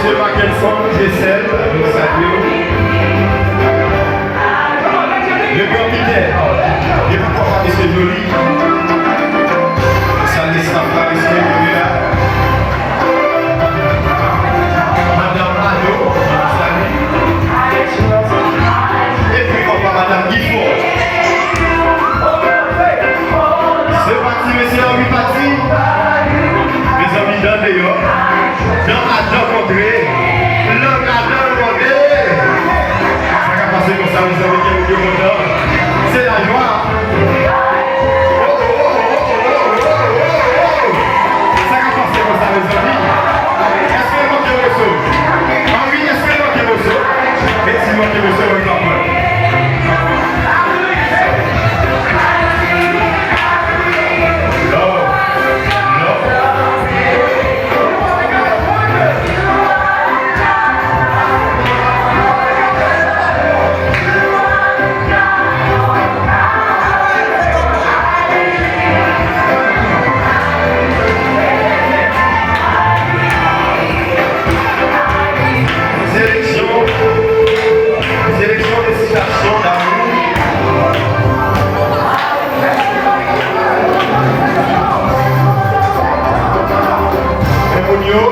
Monsieur Mackelson, Gessel, nous saluons. Le grand Peter, et pourquoi pas Monsieur Joly. Salut, ça va, Monsieur Joly. Madame Ado, salut. Et puis pourquoi Madame Guifon. C'est parti, Monsieur Henri Pati. Mes amis dans d'ailleurs. Dans Adam André. L'homme Adam André. Ça va passer comme ça, mes amis qui vous content. C'est la joie. Ça va passer comme ça, mes amis. Est-ce que vous manquez vos sauts? Ah oui, est-ce que vous manquez vos sauts? Mais si vous manquez vos sauts, on va pas. Bonjour,